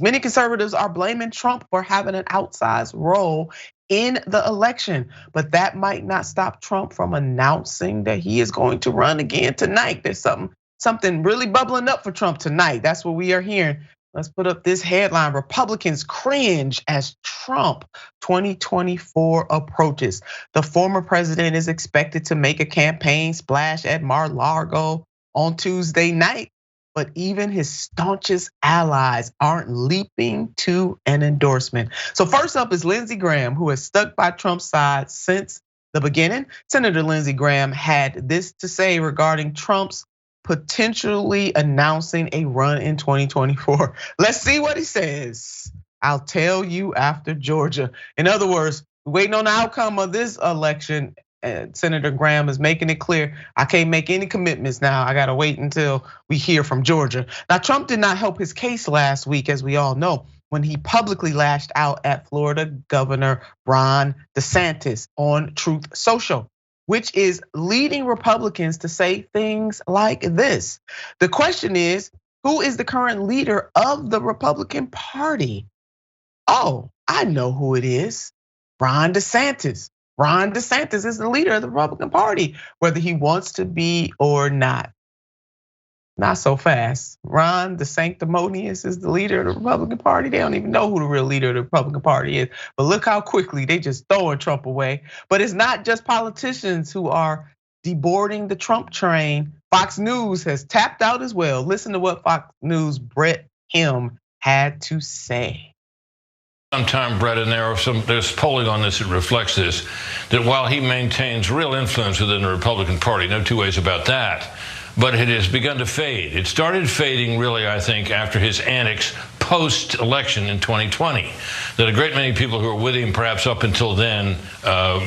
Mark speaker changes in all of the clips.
Speaker 1: Many conservatives are blaming Trump for having an outsized role in the election, but that might not stop Trump from announcing that he is going to run again tonight. There's something really bubbling up for Trump tonight. That's what we are hearing. Let's put up this headline: Republicans cringe as Trump 2024 approaches. The former president is expected to make a campaign splash at Mar-a-Lago on Tuesday night, but even his staunchest allies aren't leaping to an endorsement. So first up is Lindsey Graham, who has stuck by Trump's side since the beginning. Senator Lindsey Graham had this to say regarding Trump's potentially announcing a run in 2024. Let's see what he says. I'll tell you after Georgia. In other words, waiting on the outcome of this election. Senator Graham is making it clear, I can't make any commitments now. I gotta wait until we hear from Georgia. Now, Trump did not help his case last week, as we all know, when he publicly lashed out at Florida Governor Ron DeSantis on Truth Social, which is leading Republicans to say things like this. The question is, who is the current leader of the Republican Party? Oh, I know who it is. Ron DeSantis. Ron DeSantis is the leader of the Republican Party, whether he wants to be or not. Not so fast. Ron DeSanctimonious is the leader of the Republican Party. They don't even know who the real leader of the Republican Party is. But look how quickly they just throwing Trump away. But it's not just politicians who are deboarding the Trump train. Fox News has tapped out as well. Listen to what Fox News' Brett Him had to say.
Speaker 2: Sometime, Brett, and there's polling on this that reflects this, that while he maintains real influence within the Republican Party, no two ways about that, but it has begun to fade. It started fading really, I think, after his annex post-election in 2020, that a great many people who were with him perhaps up until then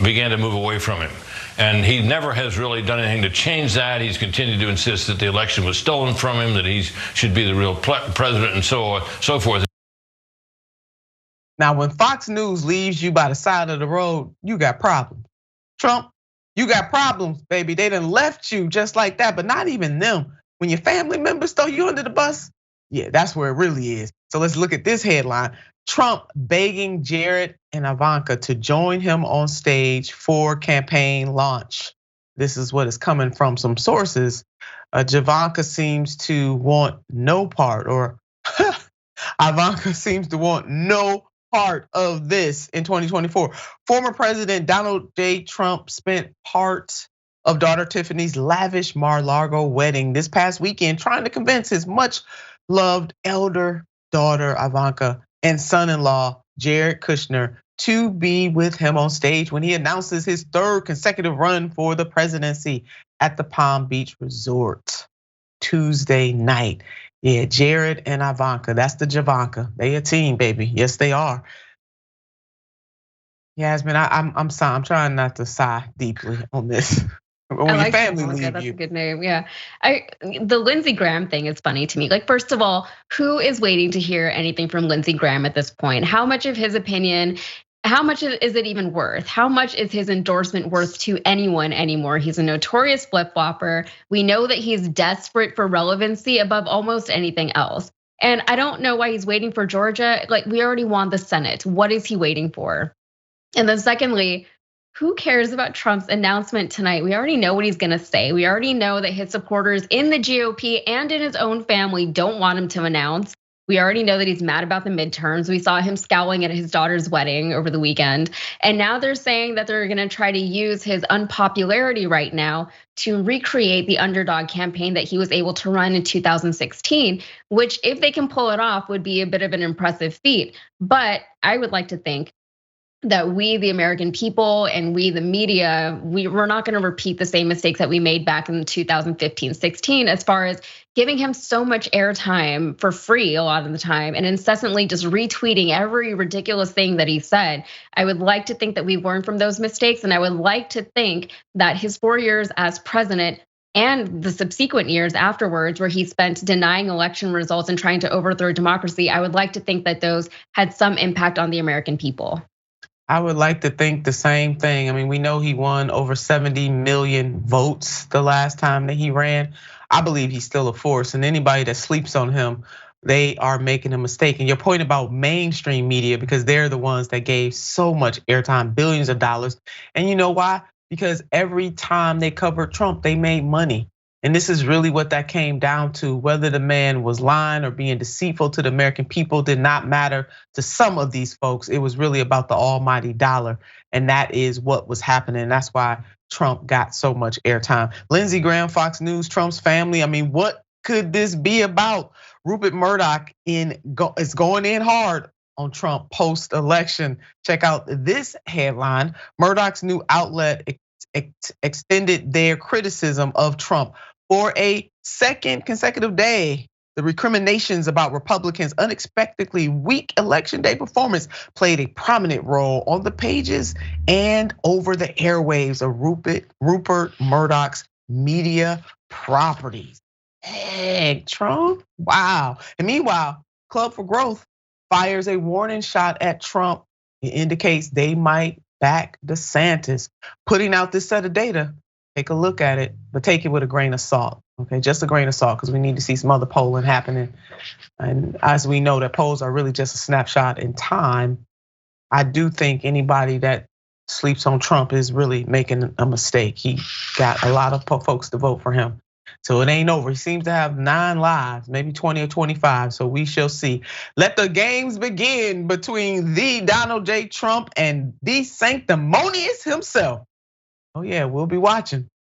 Speaker 2: began to move away from him. And he never has really done anything to change that. He's continued to insist that the election was stolen from him, that he should be the real president and so on, so forth.
Speaker 1: Now, when Fox News leaves you by the side of the road, you got problems. Trump, you got problems, baby. They done left you just like that, but not even them. When your family members throw you under the bus, yeah, that's where it really is. So let's look at this headline. Trump begging Jared and Ivanka to join him on stage for campaign launch. This is what is coming from some sources. Ivanka seems to want no part, or Ivanka seems to want no part of this in 2024. Former President Donald J. Trump spent part of daughter Tiffany's lavish Mar-a-Lago wedding this past weekend trying to convince his much loved elder daughter Ivanka and son-in-law Jared Kushner to be with him on stage when he announces his third consecutive run for the presidency at the Palm Beach Resort Tuesday night. Yeah, Jared and Ivanka, that's the Javanka. They a team, baby. Yes, they are. Yasmin, I'm sorry, I'm trying not to sigh deeply on this. When
Speaker 3: I
Speaker 1: your
Speaker 3: like
Speaker 1: family
Speaker 3: Javanka,
Speaker 1: leave
Speaker 3: that's
Speaker 1: you.
Speaker 3: a good name. Yeah, the Lindsey Graham thing is funny to me. Like, first of all, who is waiting to hear anything from Lindsey Graham at this point? How much of his opinion? How much is it even worth? How much is his endorsement worth to anyone anymore? He's a notorious flip-flopper. We know that he's desperate for relevancy above almost anything else. And I don't know why he's waiting for Georgia. Like, we already won the Senate. What is he waiting for? And then secondly, who cares about Trump's announcement tonight? We already know what he's gonna say. We already know that his supporters in the GOP and in his own family don't want him to announce. We already know that he's mad about the midterms. We saw him scowling at his daughter's wedding over the weekend. And now they're saying that they're gonna try to use his unpopularity right now to recreate the underdog campaign that he was able to run in 2016, which, if they can pull it off, would be a bit of an impressive feat. But I would like to think that we, the American people, and we, the media, we're not gonna repeat the same mistakes that we made back in 2015-16 as far as giving him so much airtime for free a lot of the time and incessantly just retweeting every ridiculous thing that he said. I would like to think that we've learned from those mistakes, and I would like to think that his 4 years as president and the subsequent years afterwards, where he spent denying election results and trying to overthrow democracy, I would like to think that those had some impact on the American people.
Speaker 1: I would like to think the same thing. I mean, we know he won over 70 million votes the last time that he ran. I believe he's still a force, and anybody that sleeps on him they are making a mistake. And your point about mainstream media, because they're the ones that gave so much airtime, billions of dollars. And you know why? Because every time they covered Trump, they made money. And this is really what that came down to. Whether the man was lying or being deceitful to the American people did not matter to some of these folks. It was really about the almighty dollar. And that is what was happening. That's why Trump got so much airtime. Lindsey Graham, Fox News, Trump's family. I mean, what could this be about? Rupert Murdoch is going in hard on Trump post-election. Check out this headline. Murdoch's new outlet extended their criticism of Trump for a second consecutive day. The recriminations about Republicans' unexpectedly weak election day performance played a prominent role on the pages and over the airwaves of Rupert Murdoch's media properties. Hey, Trump, wow. And meanwhile, Club for Growth fires a warning shot at Trump. It indicates they might back DeSantis. Putting out this set of data, take a look at it, but take it with a grain of salt. Okay, just a grain of salt, because we need to see some other polling happening. And as we know, that polls are really just a snapshot in time. I do think anybody that sleeps on Trump is really making a mistake. He got a lot of folks to vote for him. So it ain't over. He seems to have 9 lives, maybe 20 or 25. So we shall see. Let the games begin between the Donald J. Trump and the sanctimonious himself. Oh yeah, we'll be watching.